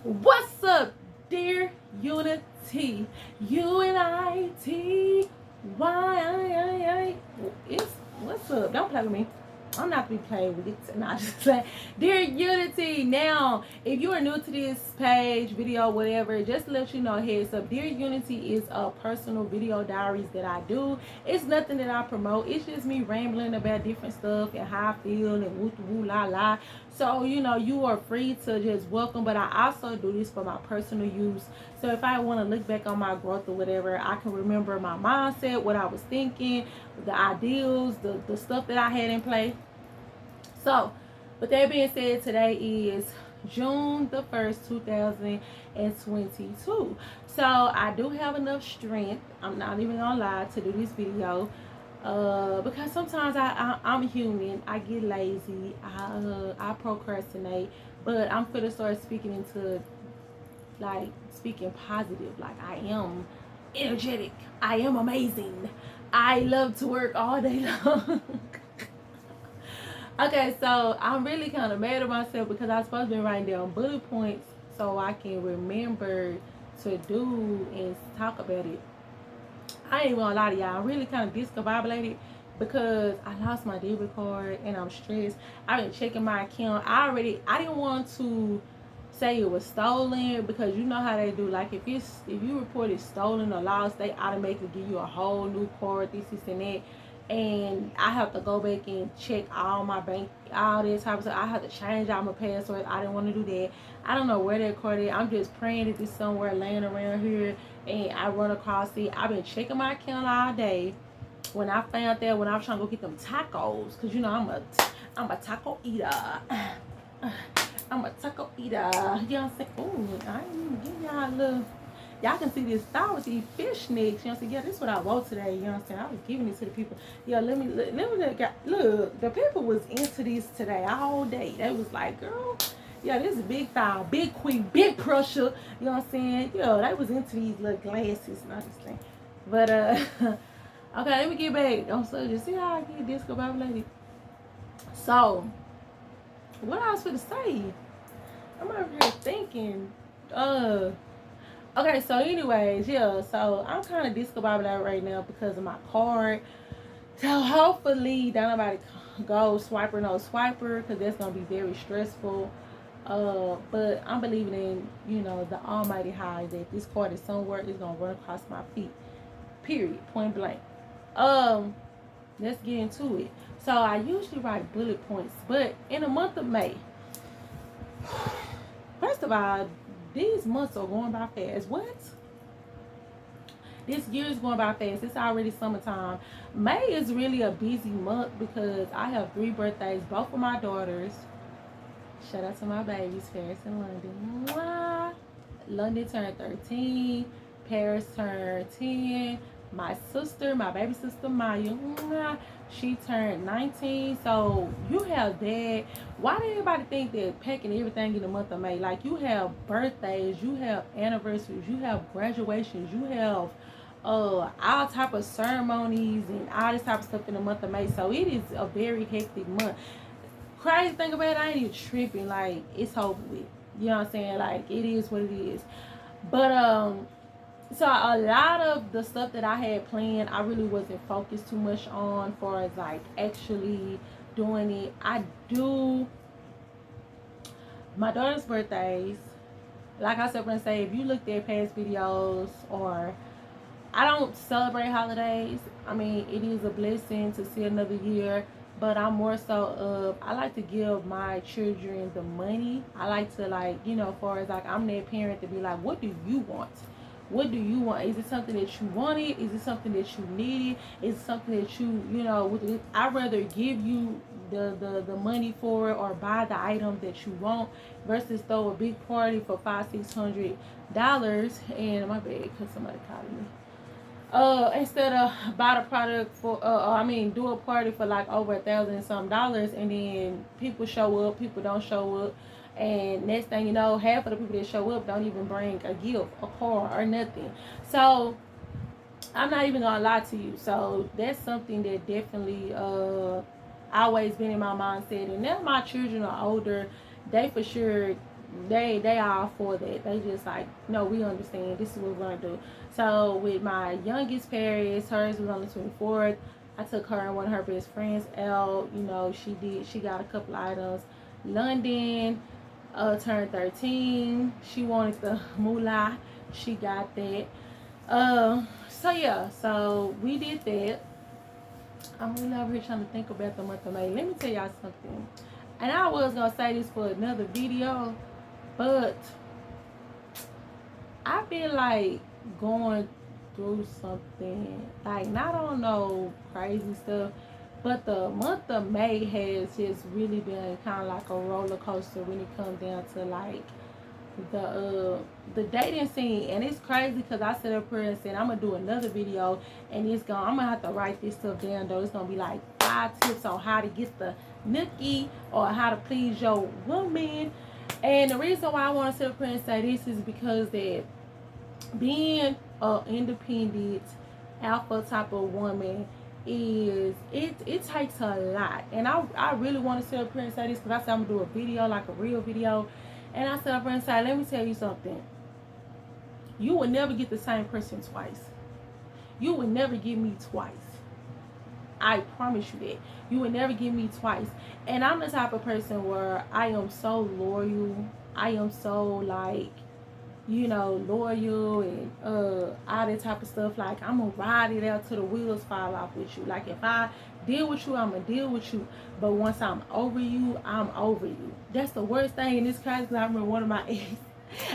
What's up, dear Unity? UNITYJune. It's what's up? Don't play with me. I'm not to be played with it. Not just saying. Dear Unity, now, if you are new to this page, video, whatever, just to let you know, heads up, Dear Unity is a personal video diaries that I do. It's nothing that I promote. It's just me rambling about different stuff and how I feel and woo woo la la. So, you are free to just welcome, but I also do this for my personal use. So if I want to look back on my growth or whatever, I can remember my mindset, what I was thinking, the ideals, the stuff that I had in play. So, with that being said, today is June the 1st, 2022. So, I do have enough strength, I'm not even gonna lie, to do this video. Because sometimes I'm human. I get lazy. I procrastinate. But I'm finna start speaking into, like, speaking positive. Like, I am energetic. I am amazing. I love to work all day long. Okay, so I'm really kind of mad at myself because I was supposed to be writing down bullet points so I can remember to do and talk about it. I ain't even gonna lie to y'all, I'm really kind of discombobulated because I lost my debit card and I'm stressed. I've been checking my account. I didn't want to say it was stolen because you know how they do. Like if you report it stolen or lost, they automatically give you a whole new card, this and that. And I have to go back and check all my bank, all this type of stuff. I have to change out my password. I didn't want to do that. I don't know where that card is. I'm just praying that it's somewhere laying around here and I run across it. I've been checking my account all day. When I found that, when I was trying to go get them tacos, because I'm a taco eater. I'm a taco eater. You know what I'm saying? Ooh, I ain't even give y'all a little. Y'all can see this star with these fish nicks. You know what I'm saying? Yeah, this is what I wrote today. You know what I'm saying? I was giving it to the people. Yeah, let me look. The people was into this today all day. They was like, girl, yeah, this is big file, big quick, big pressure. You know what I'm saying? Yeah, they was into these little glasses and all this thing. But okay, let me get back on subject. See how I get discombobulated. So, what I was gonna say? I'm over here thinking. Okay, so anyways, yeah, so I'm kind of discombobulated right now because of my card. So hopefully, don't nobody go swiper no swiper because that's gonna be very stressful. But I'm believing in the Almighty High that this card is somewhere is gonna run across my feet. Period. Point blank. Let's get into it. So I usually write bullet points, but in the month of May, first of all, these months are going by fast. What? This year is going by fast. It's already summertime. May is really a busy month because I have 3 birthdays, both of my daughters. Shout out to my babies, Paris and London. Mwah. London turned 13. Paris turned 10. My baby sister Maya, she turned 19. So you have that. Why do everybody think that packing everything in the month of May? Like, you have birthdays, you have anniversaries, you have graduations, you have all type of ceremonies and all this type of stuff in the month of May. So it is a very hectic month. Crazy thing about it, I ain't even tripping. Like, it's over with. You know what I'm saying? Like, it is what it is. But so a lot of the stuff that I had planned, I really wasn't focused too much on for as like actually doing it. I do my daughter's birthdays. Like I said, when I say, if you looked at past videos, or I don't celebrate holidays. I mean, it is a blessing to see another year, but I'm more so I like to give my children the money. I like to, like, as far as like, I'm their parent, to be like, what do you want? What do you want? Is it something that you wanted? Is it something that you needed? Is it something that I'd rather give you the money for it, or buy the item that you want, versus throw a big party for $500-$600. And my bad, because somebody called me. Instead of buy the product for do a party for like over $1,000 and some dollars, and then people show up, people don't show up, and next thing you know, half of the people that show up don't even bring a gift, a car, or nothing. So I'm not even gonna lie to you. So that's something that definitely always been in my mindset. And now my children are older, they for sure they all for that. They just like, no, we understand. This is what we're gonna do. So with my youngest Paris, hers was on the 24th. I took her and one of her best friends out. You know, she got a couple items. London turned 13. She wanted the moolah. She got that. So yeah, so we did that. I'm really over here trying to think about the month of May. Let me tell y'all something. And I was gonna say this for another video, but I feel like going through something, like, not on no crazy stuff, but the month of May has just really been kind of like a roller coaster when it comes down to like the dating scene. And it's crazy because I set up here and said I'm gonna do another video, and I'm gonna have to write this stuff down though. It's gonna be like 5 tips on how to get the nookie or how to please your woman. And the reason why I want to sit up here and say this is because that being an independent alpha type of woman it takes a lot. And I really want to sit up here and say this because I said I'm gonna do a video, like a real video. And I sit up here and say, let me tell you something. You will never get the same person twice. You will never get me twice. I promise you that. You will never get me twice. And I'm the type of person where I am so loyal. I am so, like, you know, loyal and all that type of stuff. Like, I'm gonna ride it out till the wheels fall off with you. Like, if I deal with you, I'm gonna deal with you. But once I'm over you, I'm over you. That's the worst thing in this case. Because I remember one of my ex,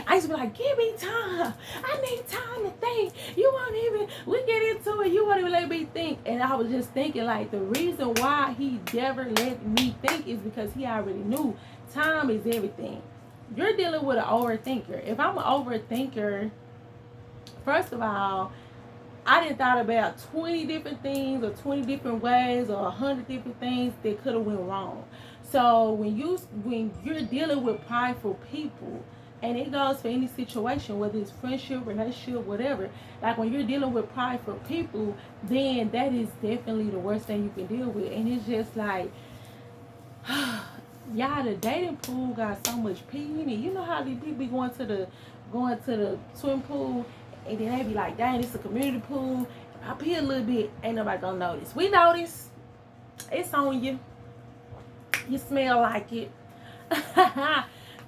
I used to be like, give me time. I need time to think. You won't even, we get into it, you won't even let me think. And I was just thinking, like, the reason why he never let me think is because he already knew time is everything. You're dealing with an overthinker. If I'm an overthinker, first of all, I done thought about 20 different things or 20 different ways or 100 different things that could have went wrong. So when you're dealing with prideful people, and it goes for any situation, whether it's friendship, relationship, whatever, like when you're dealing with prideful people, then that is definitely the worst thing you can deal with. And it's just like, y'all, the dating pool got so much pee in it. You know how these people be going to the swim pool, and then they be like, dang, it's a community pool. If I pee a little bit, ain't nobody gonna notice. We notice. It's on you. You smell like it.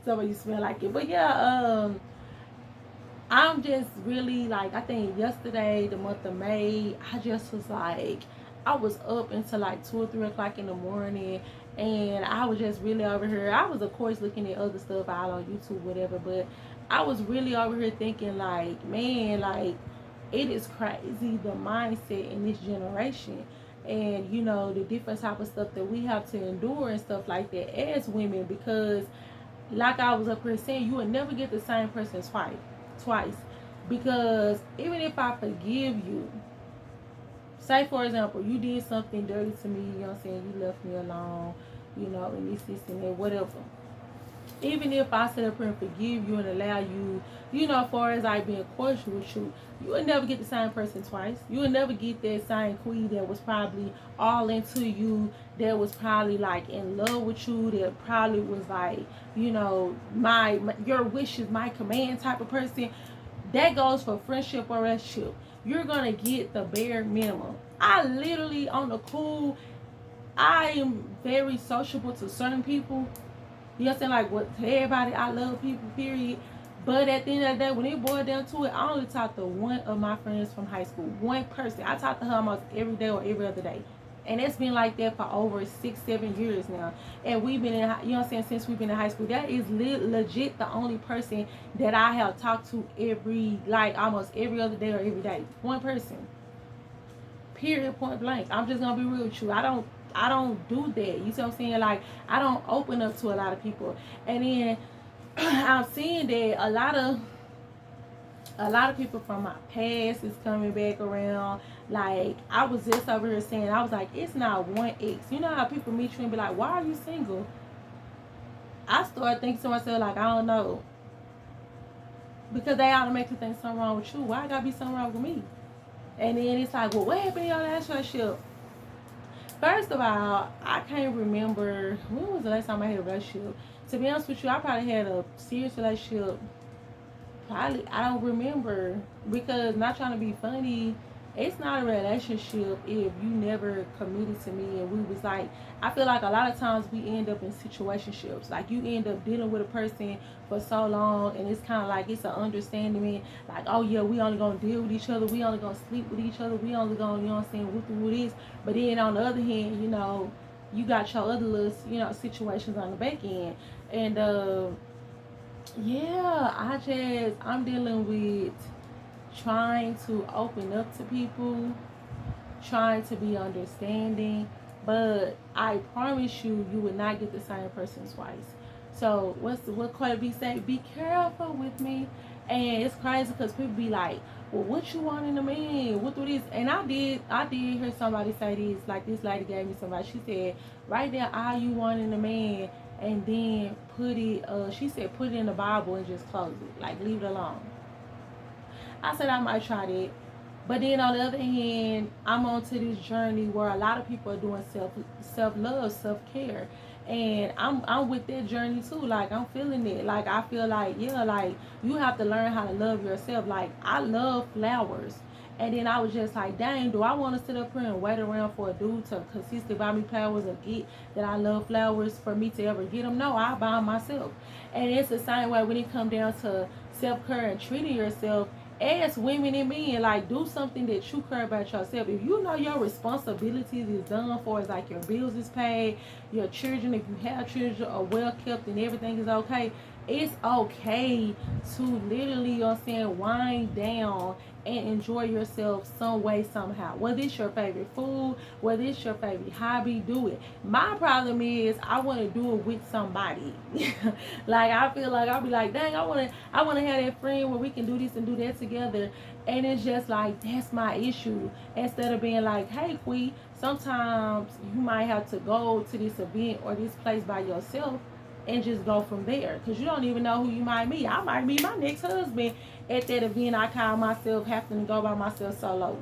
So you smell like it. But yeah, I'm just really, like, I think yesterday, the month of May, I just was like, I was up until like 2 or 3 o'clock in the morning, and I was just really over here. I was, of course, looking at other stuff out on YouTube, whatever, but I was really over here thinking, like, man, like, it is crazy, the mindset in this generation. And, you know, the different type of stuff that we have to endure and stuff like that as women, because like I was up here saying, you would never get the same person twice. Because even if I forgive you, say for example, you did something dirty to me, you know what I'm saying, you left me alone, you know, and this and that, whatever. Even if I sit up here and forgive you and allow you, you know, as far as I being cordial with you, you would never get the same person twice. You would never get that same queen that was probably all into you, that was probably like in love with you, that probably was like, you know, my your wishes, my command type of person. That goes for friendship or relationship. You're gonna get the bare minimum. I literally, on the cool, I am very sociable to certain people. You know what I'm saying? Like, what, to everybody, I love people, period. But at the end of the day, when it boiled down to it, I only talked to one of my friends from high school. One person. I talk to her almost every day or every other day. And it's been like that for over 6-7 years now. And we've been in, you know what I'm saying, since we've been in high school. That is legit the only person that I have talked to almost every other day or every day. One person. Period, point blank. I'm just going to be real with you. I don't do that. You see what I'm saying? Like, I don't open up to a lot of people. And then I'm seeing that a lot of people from my past is coming back around. Like, I was just over here saying, I was like, it's not one ex. You know how people meet you and be like, why are you single? I started thinking to myself, like, I don't know. Because they automatically think something wrong with you. Why I gotta be something wrong with me? And then it's like, well, what happened in your last relationship? First of all, I can't remember when was the last time I had a relationship. To be honest with you, I probably had a serious relationship. Probably, I don't remember, because not trying to be funny, it's not a relationship if you never committed to me and we was like, I feel like a lot of times we end up in situationships. Like you end up dealing with a person for so long and it's kind of like it's an understanding, like, oh yeah, we only gonna deal with each other, we only gonna sleep with each other, we only gonna, you know what I'm saying, with this. But then on the other hand, you know, you got your other little, you know, situations on the back end. And yeah, I'm dealing with trying to open up to people, trying to be understanding, but I promise you, you would not get the same person twice. So what Cardi B say? Be careful with me, and it's crazy because people be like, "Well, what you want in a man? What do this?" And I did hear somebody say this. Like this lady gave me somebody. She said, "Write down all you want in a man, and then put it." She said, "Put it in the Bible and just close it. Like leave it alone." I said I might try that. But then on the other hand, I'm on to this journey where a lot of people are doing self love, self care. And I'm with that journey too. Like I'm feeling it. Like I feel like, yeah, like you have to learn how to love yourself. Like I love flowers. And then I was just like, dang, do I want to sit up here and wait around for a dude to consistently buy me flowers or get that I love flowers for me to ever get them? No, I buy them myself. And it's the same way when it comes down to self care and treating yourself. As women and men, like do something that you care about yourself. If you know your responsibilities is done for, it's like your bills is paid, your children, if you have children, are well kept and everything is okay, it's okay to literally, you know what I'm saying, wind down and enjoy yourself some way, somehow. Whether it's your favorite food, whether it's your favorite hobby, do it. My problem is I want to do it with somebody. Like I feel like I'll be like, dang, I wanna have that friend where we can do this and do that together. And it's just like that's my issue. Instead of being like, hey Quee, sometimes you might have to go to this event or this place by yourself and just go from there, because you don't even know who you might meet. I might meet my next husband at that event I call myself having to go by myself solo.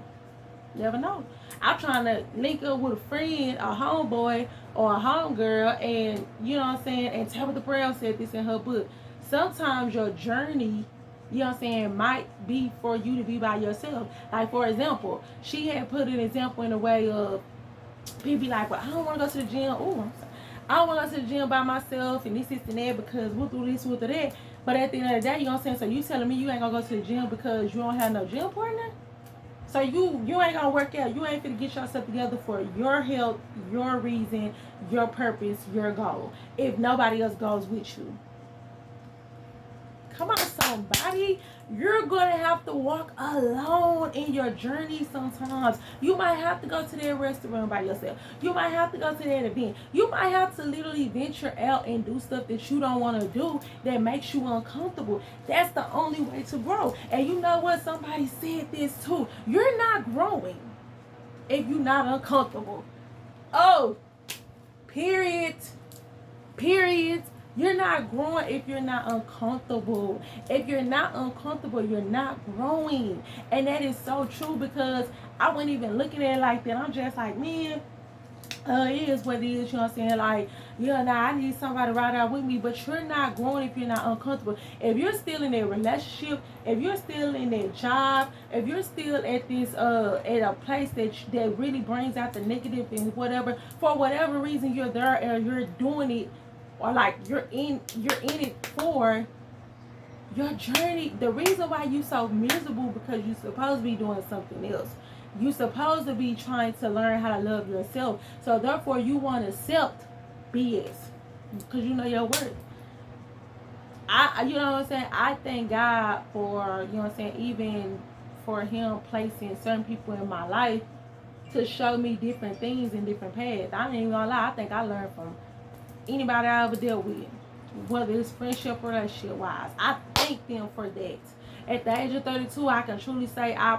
Never know. I'm trying to link up with a friend, a homeboy, or a homegirl, and you know what I'm saying. And Tabitha Brown said this in her book. Sometimes your journey, you know what I'm saying, might be for you to be by yourself. Like for example, she had put an example in a way of people be like, well, I don't want to go to the gym. Oh, I don't want to go to the gym by myself and this and that because we'll do this, we'll do that. But at the end of the day, you know what I'm saying? So you telling me you ain't gonna go to the gym because you don't have no gym partner? So you ain't gonna work out. You ain't gonna get yourself together for your health, your reason, your purpose, your goal. If nobody else goes with you. Come on, somebody. You're going to have to walk alone in your journey sometimes. You might have to go to that restaurant by yourself. You might have to go to that event. You might have to literally venture out and do stuff that you don't want to do that makes you uncomfortable. That's the only way to grow. And you know what? Somebody said this too. You're not growing if you're not uncomfortable. Oh, period. Period. You're not growing if you're not uncomfortable. If you're not uncomfortable, you're not growing. And that is so true because I wasn't even looking at it like that. I'm just like, man, it is what it is, you know what I'm saying? Like, yeah, now I need somebody right out with me, but you're not growing if you're not uncomfortable. If you're still in that relationship, if you're still in that job, if you're still at this at a place that really brings out the negative and whatever, for whatever reason you're there and you're doing it, or like you're in it for your journey. The reason why you so miserable because you're supposed to be doing something else. You're supposed to be trying to learn how to love yourself. So therefore you want to accept BS because you know your worth. You know what I'm saying? I thank God for, you know what I'm saying, even for him placing certain people in my life to show me different things and different paths. I ain't even gonna lie, I think I learned from anybody I ever dealt with, whether it's friendship or relationship wise. I thank them for that. At the age of 32, I can truly say I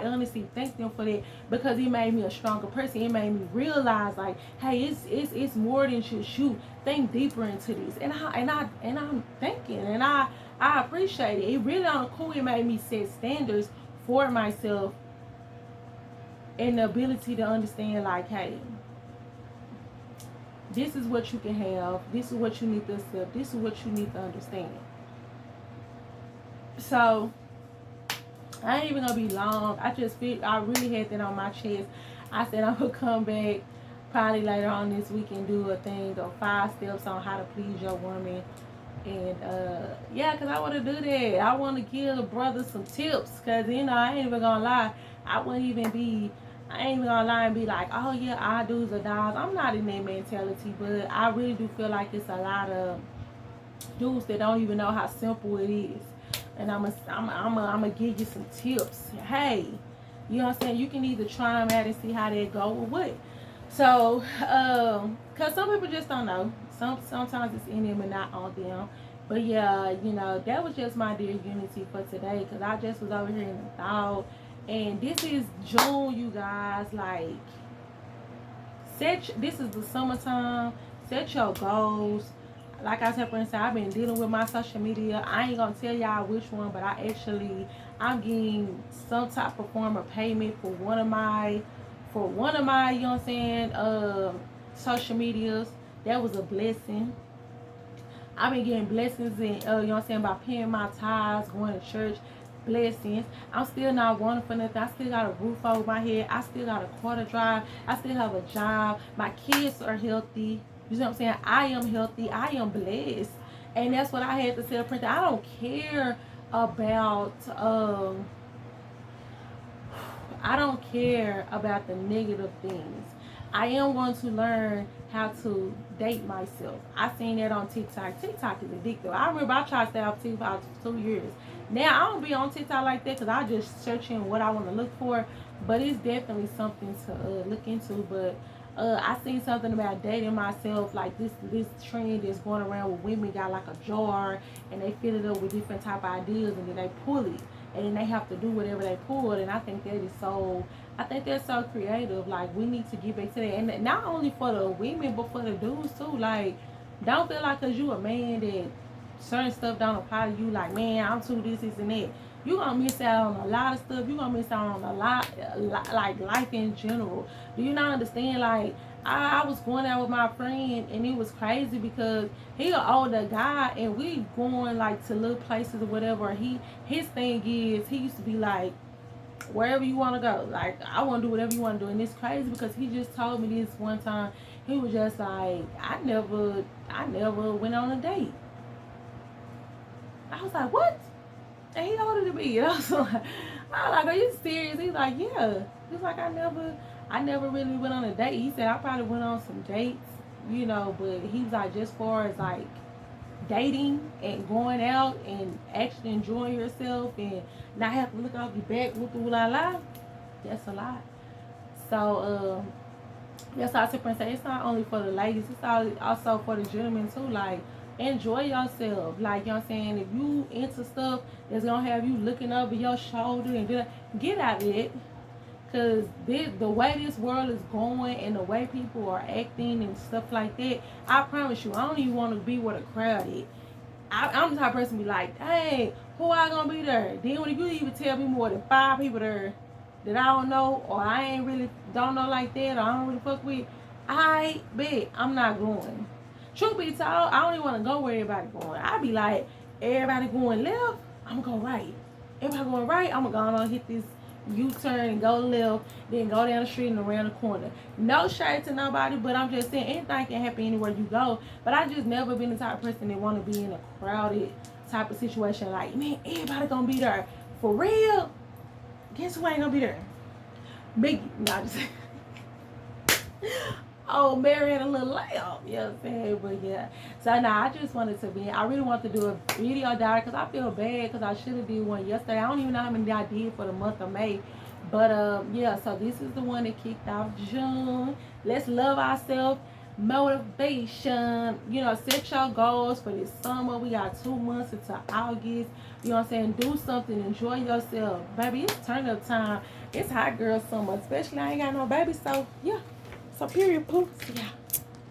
honestly thank them for that because it made me a stronger person. It made me realize like, hey, it's more than just you. Think deeper into this, and I'm thinking, and I appreciate it. It really on the cool. It made me set standards for myself and the ability to understand like, hey, This is what you can have. This is what you need to accept. This is what you need to understand. So I ain't even gonna be long. I just feel I really had that on my chest. I said I'm gonna come back probably later on this week and do a thing of 5 steps on how to please your woman. And yeah, because I want to do that. I want to give the brother some tips. Because, you know, I ain't even going to lie. I ain't even going to lie and be like, oh yeah, I do's or don'ts. I'm not in that mentality. But I really do feel like it's a lot of dudes that don't even know how simple it is. And I'm gonna give you some tips. Hey, you know what I'm saying? You can either try them out and see how they go or what. So, cause some people just don't know. Sometimes it's in them and not on them. But yeah, you know, that was just my dear Unity for today. Cause I just was over here in the thought, and this is June, you guys. Like, this is the summertime. Set your goals. Like I said, for instance, I've been dealing with my social media. I ain't gonna tell y'all which one, but I'm getting some type of form of payment for one of my, you know what I'm saying, social medias. That was a blessing. I've been getting blessings in, you know what I'm saying, by paying my tithes, going to church, blessings. I'm still not wanting for nothing. I still got a roof over my head. I still got a car to drive. I still have a job. My kids are healthy. You know what I'm saying? I am healthy. I am blessed. And that's what I had to tell Prince. I don't care about the negative things. I am going to learn how to date myself. I seen that on TikTok. TikTok is addictive. I remember I tried to stay off TikTok for 2 years. Now I don't be on TikTok like that because I just searching what I want to look for. But it's definitely something to look into. But I seen something about dating myself, like this trend is going around where women got like a jar and they fill it up with different type of ideas and then they pull it and then they have to do whatever they pulled. And I think that's so creative. Like, we need to get back to that, and not only for the women but for the dudes too. Like, don't feel like because you a man that certain stuff don't apply to you. Like, man, I'm too this and that. You're going to miss out on a lot of stuff. You're going to miss out on a lot, like life in general. Do you not understand? Like, I was going out with my friend, and it was crazy because he an older guy, and we going, like, to little places or whatever. His thing is, he used to be like, wherever you want to go. Like, I want to do whatever you want to do. And it's crazy because he just told me this one time. He was just like, I never went on a date. I was like, what? And he older than me. And I was like, are you serious? He's like, yeah. He's like, I never really went on a date. He said I probably went on some dates, you know, but he was like, just far as like dating and going out and actually enjoying yourself and not have to look off your back, looking la la, that's a lot. So that's how I said, it's not only for the ladies, it's also for the gentlemen too. Like, enjoy yourself. Like, you know what I'm saying? If you into stuff that's gonna have you looking over your shoulder and get out of it. Because the way this world is going and the way people are acting and stuff like that, I promise you, I don't even want to be where the crowd is. I'm the type of person to be like, hey, who I gonna be there? Then when you even tell me more than 5 people there that I don't know, or I ain't really don't know like that, or I don't really fuck with, I bet I'm not going. Truth be told, I don't even want to go where everybody going. I be like, everybody going left, I'm gonna go right. Everybody going right, I'm gonna go on hit this U-turn and go left, then go down the street and around the corner. No shade to nobody, but I'm just saying anything can happen anywhere you go. But I just never been the type of person that want to be in a crowded type of situation. Like, man, everybody gonna be there for real. Guess who ain't gonna be there? Biggie. No, just oh, Mary had a little layoff. You know what I'm saying? But yeah. So now I just wanted to be, I really want to do a video diary because I feel bad because I should have did one yesterday. I don't even know how many I did for the month of May. But yeah, so this is the one that kicked off June. Let's love ourselves. Motivation. You know, set your goals for this summer. We got 2 months into August. You know what I'm saying? Do something. Enjoy yourself. Baby, it's turn up time. It's hot girl summer. Especially I ain't got no baby. So yeah. So period, poops. Yeah.